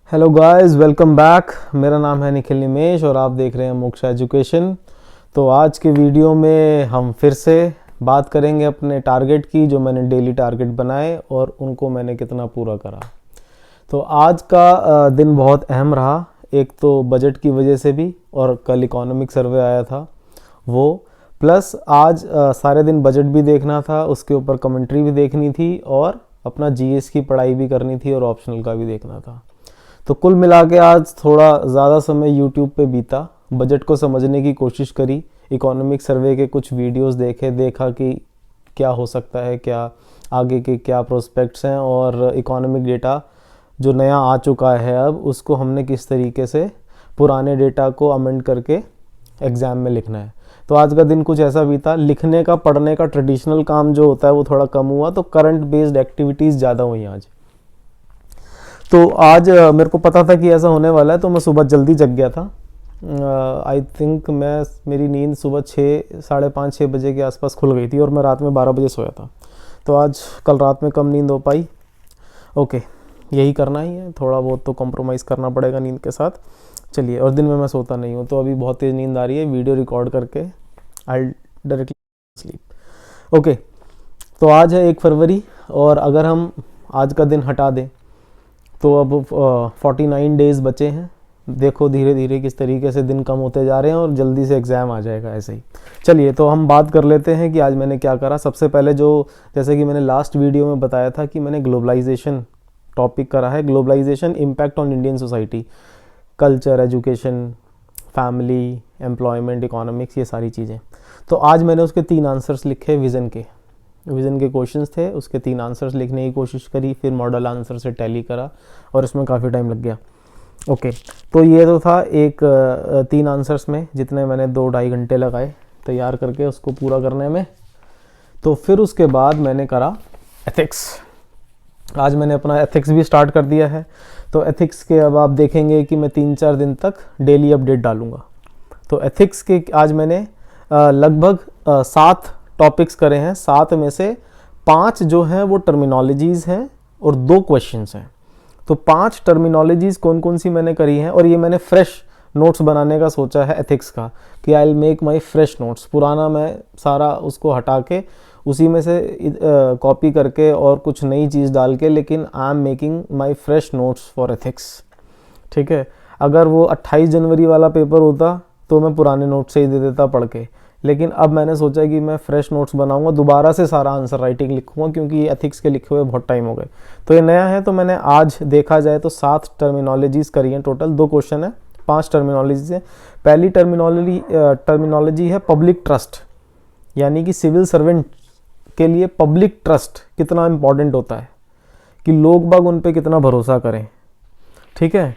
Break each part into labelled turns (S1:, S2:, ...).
S1: Hello guys, welcome back. मेरा नाम है निखिल निमेश और आप देख रहे हैं मोक्षा एजुकेशन। तो आज के वीडियो में हम फिर से बात करेंगे अपने टारगेट की, जो मैंने डेली टारगेट बनाए और उनको मैंने कितना पूरा करा। तो आज का दिन बहुत अहम रहा, एक तो बजट की वजह से भी, और कल इकोनॉमिक सर्वे आया था वो, प्लस आज सारे दिन बजट भी देखना था, उसके ऊपर कमेंट्री भी देखनी थी और अपना जीएस की पढ़ाई भी करनी थी और ऑप्शनल का भी देखना था। तो कुल मिला के आज थोड़ा ज़्यादा समय यूट्यूब पे बीता, बजट को समझने की कोशिश करी, इकोनॉमिक सर्वे के कुछ वीडियोस देखे, देखा कि क्या हो सकता है, क्या आगे के क्या प्रोस्पेक्ट्स हैं, और इकोनॉमिक डेटा जो नया आ चुका है अब उसको हमने किस तरीके से पुराने डेटा को अमेंड करके एग्ज़ाम में लिखना है। तो आज का दिन कुछ ऐसा बीता, लिखने का पढ़ने का ट्रेडिशनल काम जो होता है वो थोड़ा कम हुआ, तो करंट बेस्ड एक्टिविटीज़ ज़्यादा हुई आज। तो आज मेरे को पता था कि ऐसा होने वाला है, तो मैं सुबह जल्दी जग गया था। आई थिंक मेरी नींद सुबह 6:30-6 बजे के आसपास खुल गई थी और मैं रात में 12 बजे सोया था। तो आज कल रात में कम नींद हो पाई। ओके, यही करना ही है, थोड़ा बहुत तो कॉम्प्रोमाइज़ करना पड़ेगा नींद के साथ। चलिए, और दिन में मैं सोता नहीं हूँ, तो अभी बहुत तेज़ नींद आ रही है, वीडियो रिकॉर्ड करके आई डायरेक्टली स्लीप। ओके, तो आज है 1 फरवरी, और अगर हम आज का दिन हटा दें तो अब 49 डेज़ बचे हैं। देखो धीरे धीरे किस तरीके से दिन कम होते जा रहे हैं और जल्दी से एग्ज़ाम आ जाएगा ऐसे ही। चलिए, तो हम बात कर लेते हैं कि आज मैंने क्या करा। सबसे पहले जैसे कि मैंने लास्ट वीडियो में बताया था कि मैंने ग्लोबलाइजेशन टॉपिक करा है। Globalisation impact on Indian society, culture, education, family, employment, economics, ये सारी चीज़ें। तो आज मैंने उसके 3 आंसर्स लिखे। विज़न के क्वेश्चंस थे, उसके 3 आंसर्स लिखने की कोशिश करी, फिर मॉडल आंसर से टैली करा और इसमें काफ़ी टाइम लग गया। ओके, तो ये तो था एक 3 आंसर्स में, जितने मैंने 2-2.5 घंटे लगाए तैयार करके उसको पूरा करने में। तो फिर उसके बाद मैंने करा एथिक्स। आज मैंने अपना एथिक्स भी स्टार्ट कर दिया है। तो एथिक्स के अब आप देखेंगे कि मैं 3-4 दिन तक डेली अपडेट डालूंगा। तो एथिक्स के आज मैंने लगभग 7 टॉपिक्स करे हैं। 7 में से 5 जो हैं वो टर्मिनोलॉजीज़ हैं और 2 क्वेश्चंस हैं। तो 5 टर्मिनोलॉजीज़ कौन कौन सी मैंने करी हैं, और ये मैंने फ्रेश नोट्स बनाने का सोचा है एथिक्स का, कि I will make my fresh notes. पुराना मैं सारा उसको हटा के उसी में से कॉपी करके और कुछ नई चीज़ डाल के, लेकिन I am making my fresh notes for ethics. ठीक है, अगर वो 28 जनवरी वाला पेपर होता तो मैं पुराने नोट से ही दे देता पढ़ के, लेकिन अब मैंने सोचा कि मैं फ्रेश नोट्स बनाऊंगा, दोबारा से सारा आंसर राइटिंग लिखूंगा, क्योंकि ये एथिक्स के लिखे हुए बहुत टाइम हो गए। तो ये नया है, तो मैंने आज देखा जाए तो 7 टर्मिनोलॉजीज़ करी हैं टोटल। 2 क्वेश्चन है, 5 टर्मिनोलॉजीज़ हैं। पहली टर्मिनोलॉजी है पब्लिक ट्रस्ट, यानी कि सिविल सर्वेंट के लिए पब्लिक ट्रस्ट कितना इम्पॉर्टेंट होता है, कि लोग बाग उन पर कितना भरोसा करें। ठीक है,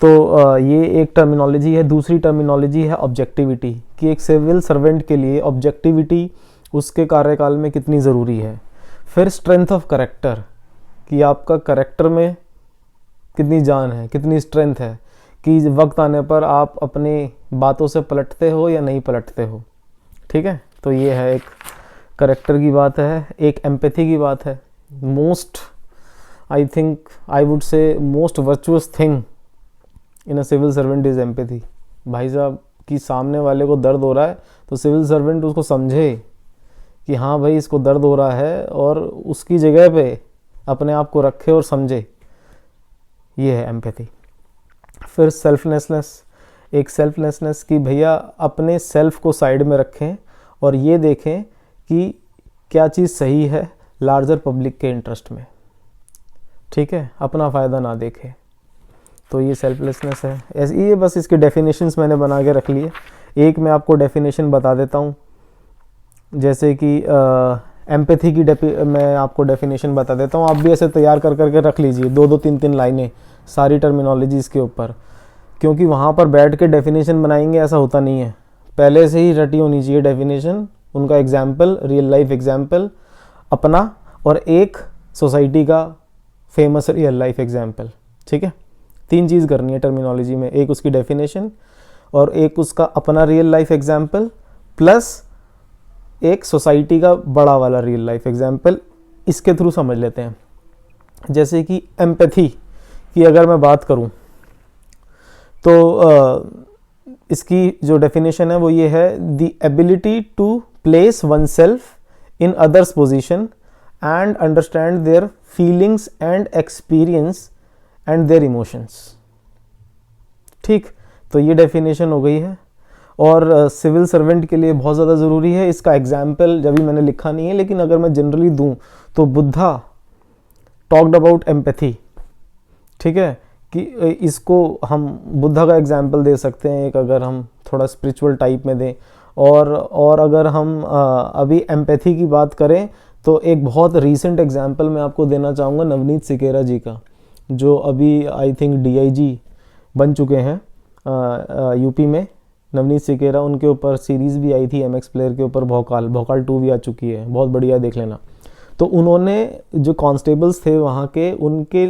S1: तो ये एक टर्मिनोलॉजी है। दूसरी टर्मिनोलॉजी है ऑब्जेक्टिविटी, कि एक सिविल सर्वेंट के लिए ऑब्जेक्टिविटी उसके कार्यकाल में कितनी ज़रूरी है। फिर स्ट्रेंथ ऑफ करेक्टर, कि आपका करेक्टर में कितनी जान है, कितनी स्ट्रेंथ है, कि वक्त आने पर आप अपनी बातों से पलटते हो या नहीं पलटते हो। ठीक है, तो ये है एक करेक्टर की बात है। एक एम्पैथी की बात है। I would say most virtuous thing in a civil servant is empathy. भाई साहब, कि सामने वाले को दर्द हो रहा है तो सिविल सर्वेंट उसको समझे कि हाँ भाई इसको दर्द हो रहा है, और उसकी जगह पे अपने आप को रखे और समझे। ये है एम्पैथी। फिर सेल्फलेसनेस, एक सेल्फलेसनेस, कि भैया अपने सेल्फ को साइड में रखें और ये देखें कि क्या चीज़ सही है लार्जर पब्लिक के इंटरेस्ट में। ठीक है, अपना फ़ायदा ना देखें। तो ये सेल्फलेसनेस है। ऐसे ये बस इसके डेफिनेशंस मैंने बना के रख लिए। एक मैं आपको डेफिनेशन बता देता हूँ, जैसे कि एम्पैथी की मैं आपको डेफिनेशन बता देता हूँ। आप भी ऐसे तैयार कर करके रख लीजिए 2-2, 3-3 लाइनें सारी टर्मिनोलॉजीज़ के ऊपर, क्योंकि वहाँ पर बैठ के डेफिनेशन बनाएंगे ऐसा होता नहीं है। पहले से ही रटी होनी चाहिए डेफिनेशन, उनका एग्जाम्पल, रियल लाइफ एग्जाम्पल अपना, और एक सोसाइटी का फेमस रियल लाइफ एग्जाम्पल। ठीक है, 3 चीज़ करनी है टर्मिनोलॉजी में, एक उसकी डेफिनेशन, और एक उसका अपना रियल लाइफ एग्जाम्पल, प्लस एक सोसाइटी का बड़ा वाला रियल लाइफ एग्जाम्पल। इसके थ्रू समझ लेते हैं। जैसे कि एम्पैथी की अगर मैं बात करूं, तो इसकी जो डेफिनेशन है वो ये है, the ability to place oneself in others position and understand their feelings and experience and their emotions. ठीक, तो ये डेफिनेशन हो गई है और सिविल सर्वेंट के लिए बहुत ज़्यादा ज़रूरी है। इसका एग्जाम्पल जब भी मैंने लिखा नहीं है, लेकिन अगर मैं जनरली दूं तो बुद्धा टॉक्ड अबाउट एम्पैथी। ठीक है, कि इसको हम बुद्धा का एग्जाम्पल दे सकते हैं एक, अगर हम थोड़ा स्पिरिचुअल टाइप में दें। और अगर हम अभी एम्पैथी की बात करें तो एक बहुत रीसेंट एग्जाम्पल मैं आपको देना चाहूँगा नवनीत सिकेरा जी का, जो अभी आई थिंक DIG बन चुके हैं यूपी में। नवनीत सिकेरा, उनके ऊपर सीरीज़ भी आई थी MX प्लेयर के ऊपर, भोकाल 2 भी आ चुकी है, बहुत बढ़िया, देख लेना। तो उन्होंने जो कांस्टेबल्स थे वहाँ के, उनके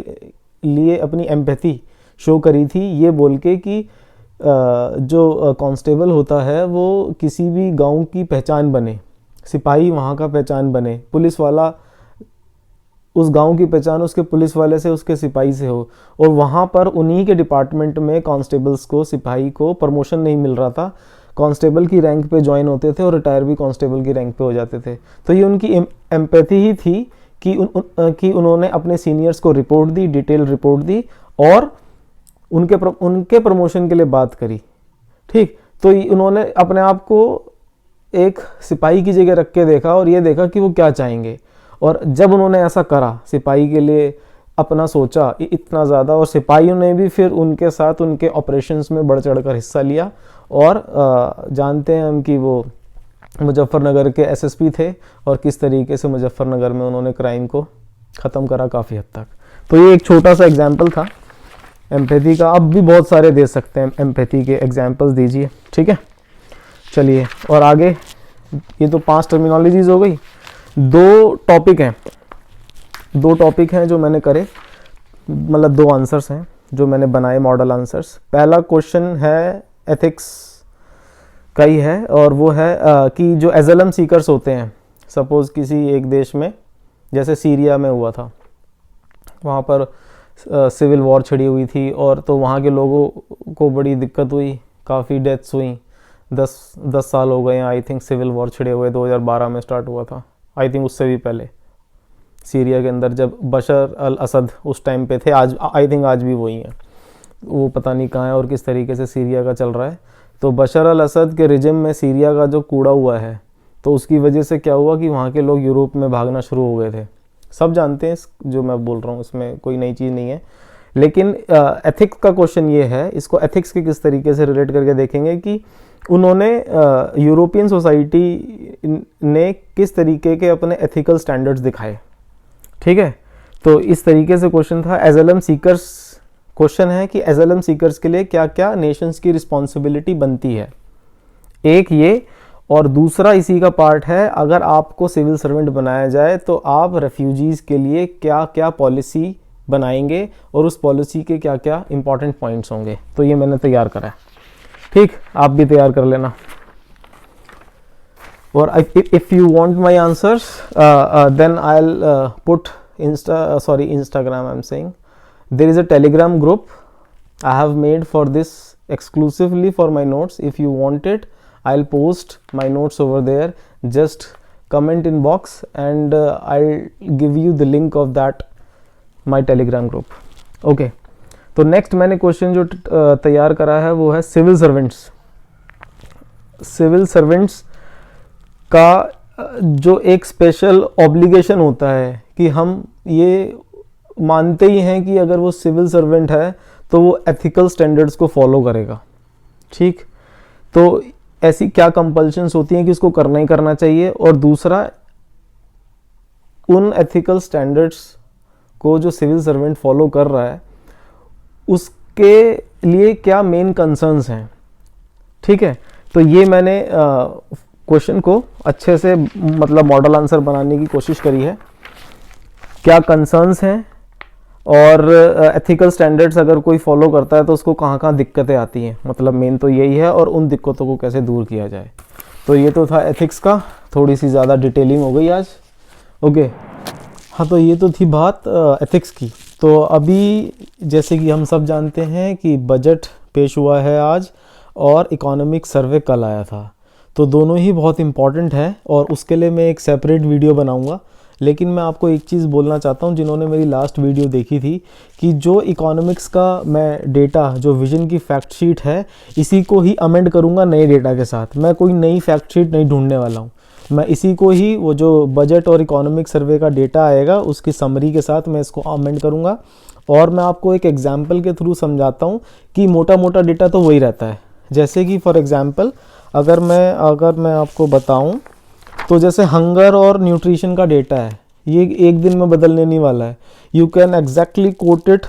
S1: लिए अपनी एम्पैथी शो करी थी, ये बोल के कि जो कांस्टेबल होता है वो किसी भी गांव की पहचान बने, सिपाही वहाँ का पहचान बने, पुलिस वाला उस गांव की पहचान उसके पुलिस वाले से, उसके सिपाही से हो। और वहाँ पर उन्हीं के डिपार्टमेंट में कांस्टेबल्स को, सिपाही को प्रमोशन नहीं मिल रहा था, कांस्टेबल की रैंक पे ज्वाइन होते थे और रिटायर भी कांस्टेबल की रैंक पे हो जाते थे। तो ये उनकी एम्पैथी ही थी कि उन्होंने अपने सीनियर्स को रिपोर्ट दी, डिटेल रिपोर्ट दी और उनके प्रमोशन के लिए बात करी। ठीक, तो उन्होंने अपने आप को एक सिपाही की जगह रख के देखा और ये देखा कि वो क्या चाहेंगे। और जब उन्होंने ऐसा करा, सिपाही के लिए अपना सोचा इतना ज़्यादा, और सिपाहियों ने भी फिर उनके साथ उनके ऑपरेशंस में बढ़ चढ़कर हिस्सा लिया। और जानते हैं हम कि वो मुजफ्फरनगर के SSP थे और किस तरीके से मुजफ्फरनगर में उन्होंने क्राइम को ख़त्म करा काफ़ी हद तक। तो ये एक छोटा सा एग्जाम्पल था एम्पैथी का। अब भी बहुत सारे दे सकते हैं एम्पैथी के एग्जाम्पल्स, दीजिए। ठीक है, चलिए और आगे। ये तो 5 टर्मिनोलॉजीज हो गई। 2 टॉपिक हैं जो मैंने करे, मतलब 2 आंसर्स हैं जो मैंने बनाए, मॉडल आंसर्स। पहला क्वेश्चन है एथिक्स का ही है, और वो है कि जो एजलम सीकर्स होते हैं, सपोज किसी एक देश में, जैसे सीरिया में हुआ था, वहाँ पर सिविल वॉर छिड़ी हुई थी, और तो वहाँ के लोगों को बड़ी दिक्कत हुई, काफ़ी डेथ्स हुई। 10 साल हो गए हैं आई थिंक सिविल वॉर छिड़े हुए, 2012 में स्टार्ट हुआ था, आई थिंक उससे भी पहले सीरिया के अंदर, जब बशर अल असद उस टाइम पे थे। आज आई थिंक आज भी वही हैं, वो पता नहीं कहाँ है और किस तरीके से सीरिया का चल रहा है। तो बशर अल असद के रिजिम में सीरिया का जो कूड़ा हुआ है, तो उसकी वजह से क्या हुआ कि वहाँ के लोग यूरोप में भागना शुरू हो गए थे। सब जानते हैं जो मैं बोल रहा हूँ, इसमें कोई नई चीज़ नहीं है। लेकिन एथिक्स का क्वेश्चन ये है, इसको एथिक्स के किस तरीके से रिलेट करके देखेंगे कि उन्होंने यूरोपियन सोसाइटी ने किस तरीके के अपने एथिकल स्टैंडर्ड्स दिखाए। ठीक है, तो इस तरीके से क्वेश्चन था। एजलम सीकर्स क्वेश्चन है कि एजलम सीकर्स के लिए क्या क्या नेशंस की रिस्पॉन्सिबिलिटी बनती है, एक ये, और दूसरा इसी का पार्ट है, अगर आपको सिविल सर्वेंट बनाया जाए तो आप रेफ्यूजीज़ के लिए क्या क्या पॉलिसी बनाएंगे और उस पॉलिसी के क्या क्या इंपॉर्टेंट पॉइंट्स होंगे। तो ये मैंने तैयार करा है। ठीक, आप भी तैयार कर लेना। और if you want my answers then I will put Instagram I'm saying. There is a Telegram group I have made for this exclusively for my notes. If you want it, I'll post my notes over there. Just comment in box and I'll give you the link of that my Telegram group. Okay. तो next मैंने question जो तैयार करा है वो है civil servants. Civil servants का जो एक स्पेशल ऑब्लिगेशन होता है कि हम ये मानते ही हैं कि अगर वो सिविल सर्वेंट है तो वो एथिकल स्टैंडर्ड्स को फॉलो करेगा। ठीक, तो ऐसी क्या कंपल्शंस होती हैं कि उसको करना ही करना चाहिए, और दूसरा उन एथिकल स्टैंडर्ड्स को जो सिविल सर्वेंट फॉलो कर रहा है उसके लिए क्या मेन कंसर्न्स हैं। ठीक है, तो ये मैंने क्वेश्चन को अच्छे से मतलब मॉडल आंसर बनाने की कोशिश करी है। क्या कंसर्न्स हैं और एथिकल स्टैंडर्ड्स अगर कोई फॉलो करता है तो उसको कहाँ कहाँ दिक्कतें आती हैं, मतलब मेन तो यही है, और उन दिक्कतों को कैसे दूर किया जाए। तो ये तो था एथिक्स का, थोड़ी सी ज़्यादा डिटेलिंग हो गई आज। ओके, हाँ, तो ये तो थी बात एथिक्स की। तो अभी जैसे कि हम सब जानते हैं कि बजट पेश हुआ है आज और इकोनॉमिक सर्वे कल आया था। तो दोनों ही बहुत इम्पॉर्टेंट है और उसके लिए मैं एक सेपरेट वीडियो बनाऊंगा। लेकिन मैं आपको एक चीज़ बोलना चाहता हूं, जिन्होंने मेरी लास्ट वीडियो देखी थी, कि जो इकोनॉमिक्स का मैं डेटा, जो विजन की फैक्ट शीट है, इसी को ही अमेंड करूंगा नए डेटा के साथ। मैं कोई नई फैक्ट शीट नहीं ढूंढने वाला हूँ, मैं इसी को ही, वो जो बजट और इकोनॉमिक सर्वे का डेटा आएगा उसकी समरी के साथ मैं इसको अमेंड करूँगा। और मैं आपको एक एग्जाम्पल के थ्रू समझाता हूँ कि मोटा मोटा डेटा तो वही रहता है। जैसे कि फॉर एग्जाम्पल अगर मैं आपको बताऊँ तो जैसे हंगर और न्यूट्रिशन का डेटा है, ये एक दिन में बदलने नहीं वाला है। You can exactly quote it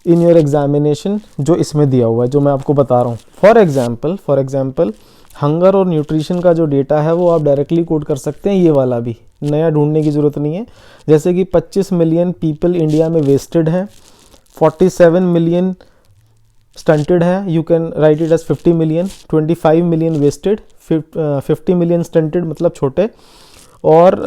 S1: in your examination, जो इसमें दिया हुआ है, जो मैं आपको बता रहा हूँ। फॉर एग्जाम्पल हंगर और न्यूट्रिशन का जो डेटा है वो आप डायरेक्टली कोट कर सकते हैं, ये वाला भी, नया ढूंढने की ज़रूरत नहीं है। जैसे कि 25 मिलियन पीपल इंडिया में वेस्टेड हैं, 47 मिलियन स्टंटेड है, you can write it as 50 million, 25 million wasted, 50 million stunted मतलब छोटे, और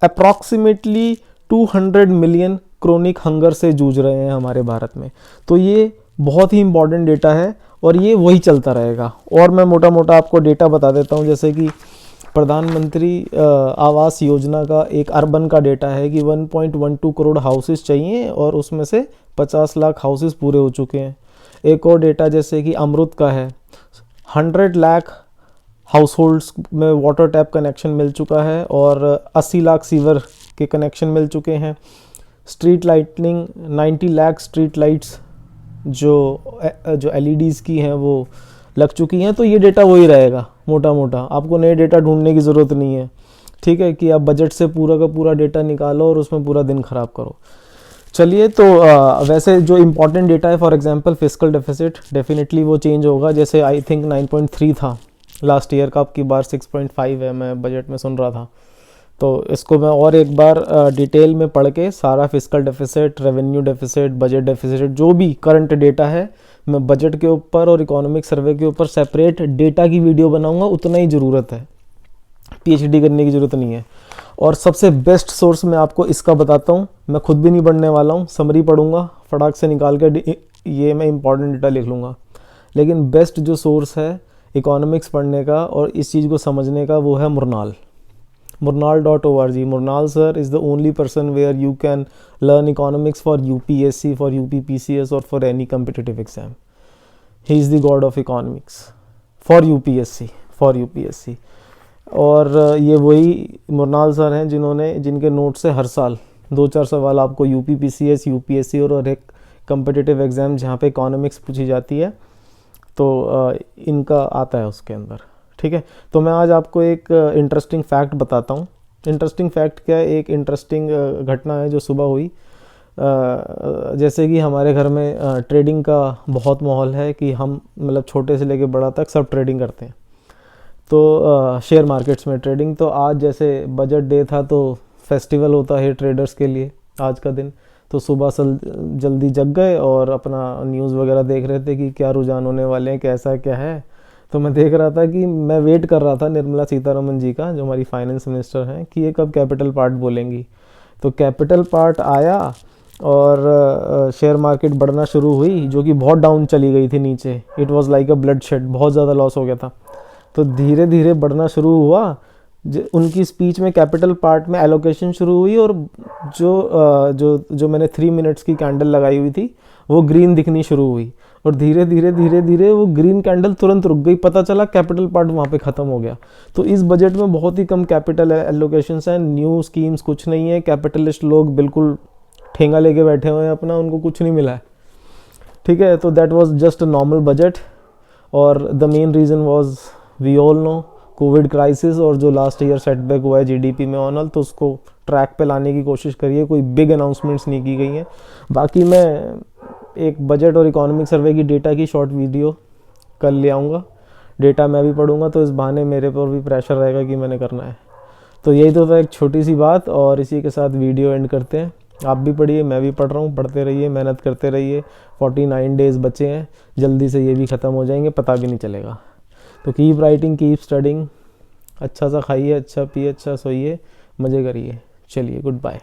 S1: अप्रॉक्सीमेटली 200 मिलियन क्रोनिक हंगर से जूझ रहे हैं हमारे भारत में। तो ये बहुत ही इंपॉर्टेंट डेटा है और ये वही चलता रहेगा। और मैं मोटा मोटा आपको डेटा बता देता हूँ, जैसे कि प्रधानमंत्री आवास योजना का एक अर्बन का डेटा है कि 1.12 करोड़ हाउसेस चाहिए और उसमें से 50 लाख हाउसेस पूरे हो चुके हैं। एक और डेटा जैसे कि अमृत का है, 100 लाख हाउस होल्ड्स में वाटर टैप कनेक्शन मिल चुका है और 80 लाख सीवर के कनेक्शन मिल चुके हैं। Street lightning, 90 lakh street lights जो LEDs की हैं वो लग चुकी हैं। तो ये डेटा वही रहेगा मोटा मोटा, आपको नए डेटा ढूंढने की ज़रूरत नहीं है, ठीक है, कि आप बजट से पूरा का पूरा डेटा निकालो और उसमें पूरा दिन ख़राब करो। चलिए, तो वैसे जो इम्पॉर्टेंट डेटा है, for example fiscal deficit, definitely वो चेंज होगा। जैसे आई थिंक 9.3 था लास्ट ईयर का, अब की बार 6.5 है, मैं बजट में सुन रहा था। तो इसको मैं और एक बार डिटेल में पढ़ के सारा fiscal deficit, revenue deficit, budget deficit, जो भी करंट डेटा है, मैं बजट के ऊपर और इकोनॉमिक सर्वे के ऊपर सेपरेट डेटा की वीडियो बनाऊंगा। उतना ही ज़रूरत है, PhD करने की ज़रूरत नहीं है। और सबसे बेस्ट सोर्स मैं आपको इसका बताता हूँ, मैं खुद भी नहीं पढ़ने वाला हूँ, समरी पढ़ूंगा, फटाक से निकाल के ये मैं इंपॉर्टेंट डेटा लिख लूँगा। लेकिन बेस्ट जो सोर्स है इकोनॉमिक्स पढ़ने का और इस चीज़ को समझने का, वो है मुरनाल, murnal.org. Murnal sir is the only person where you can learn economics for UPSC, for UPPCS or for any competitive exam. He is the god of economics for UPSC. और ये वही मुरनाल सर हैं जिनके नोट से हर साल 2-4 सवाल आपको UPPCS, UPSC और एक competitive एग्ज़ाम जहाँ पे इकोनॉमिक्स पूछी जाती है, तो इनका आता है उसके अंदर, ठीक है। तो मैं आज आपको एक इंटरेस्टिंग फैक्ट बताता हूँ। इंटरेस्टिंग फैक्ट क्या है, एक इंटरेस्टिंग घटना है जो सुबह हुई। जैसे कि हमारे घर में ट्रेडिंग का बहुत माहौल है कि हम मतलब छोटे से लेके बड़ा तक सब ट्रेडिंग करते हैं। तो शेयर मार्केट्स में ट्रेडिंग, तो आज जैसे बजट डे था तो फेस्टिवल होता है ट्रेडर्स के लिए आज का दिन। तो सुबह जल्दी जग गए और अपना न्यूज़ वगैरह देख रहे थे कि क्या रुझान होने वाले हैं, कैसा क्या है। तो मैं देख रहा था कि मैं वेट कर रहा था निर्मला सीतारमन जी का, जो हमारी फाइनेंस मिनिस्टर हैं, कि ये कब कैपिटल पार्ट बोलेंगी। तो कैपिटल पार्ट आया और शेयर मार्केट बढ़ना शुरू हुई, जो कि बहुत डाउन चली गई थी नीचे। It was like a blood shed, बहुत ज़्यादा लॉस हो गया था। तो धीरे धीरे बढ़ना शुरू हुआ। उनकी स्पीच में कैपिटल पार्ट में एलोकेशन शुरू हुई और जो मैंने 3 मिनट्स की कैंडल लगाई हुई थी वो ग्रीन दिखनी शुरू हुई और धीरे धीरे वो ग्रीन कैंडल तुरंत रुक गई। पता चला कैपिटल पार्ट वहाँ पे ख़त्म हो गया। तो इस बजट में बहुत ही कम कैपिटल एलोकेशंस हैं, न्यू स्कीम्स कुछ नहीं है। कैपिटलिस्ट लोग बिल्कुल ठेंगा लेके बैठे हुए हैं अपना, उनको कुछ नहीं मिला है, ठीक है। तो that was just a normal budget और the main reason was, we all know, COVID crisis और जो लास्ट ईयर सेटबैक हुआ है GDP में ऑनल, तो उसको ट्रैक पे लाने की कोशिश करिए। कोई बिग अनाउंसमेंट्स नहीं की गई हैं। बाकी मैं एक बजट और इकोनॉमिक सर्वे की डेटा की शॉर्ट वीडियो कल ले आऊँगा। डेटा मैं भी पढ़ूंगा तो इस बहाने मेरे पर भी प्रेशर रहेगा कि मैंने करना है। तो यही तो था एक छोटी सी बात और इसी के साथ वीडियो एंड करते हैं। आप भी पढ़िए, मैं भी पढ़ रहा हूँ, पढ़ते रहिए, मेहनत करते रहिए। 49 डेज़ बचे हैं, जल्दी से ये भी ख़त्म हो जाएंगे, पता भी नहीं चलेगा। तो कीप राइटिंग, कीप स्टडिंग, अच्छा सा खाइए, अच्छा पिए, अच्छा सोइए, मज़े करिए। चलिए, गुड बाय।